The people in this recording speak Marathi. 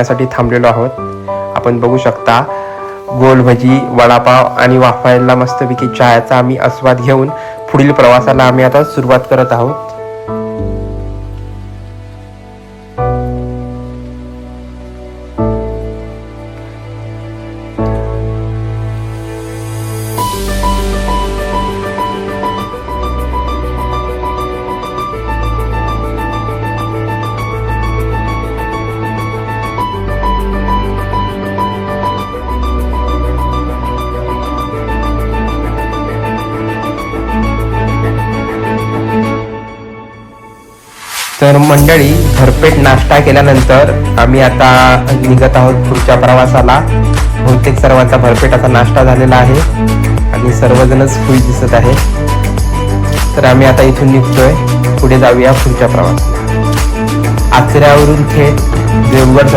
साठी थांबलेलो आहोत. आपण बघू शकता गोल भजी, वडापाव आणि वाफायला मस्तपैकी चहाचा आम्ही आस्वाद घेऊन पुढील प्रवासाला आम्ही आता सुरुवात करत आहोत. तर मंडळी, भरपेट नाश्ता केल्यानंतर आम्ही आता निघत आहोत पुढच्या प्रवासाला. बहुतेक सर्वांचा भरपेट आता नाश्ता झालेला आहे आणि सर्वजणच खुश दिसत आहे. तर आम्ही आता इथून निघतोय, पुढे जाऊया पुढच्या प्रवासाला. आचऱ्यावरून थेट देवगड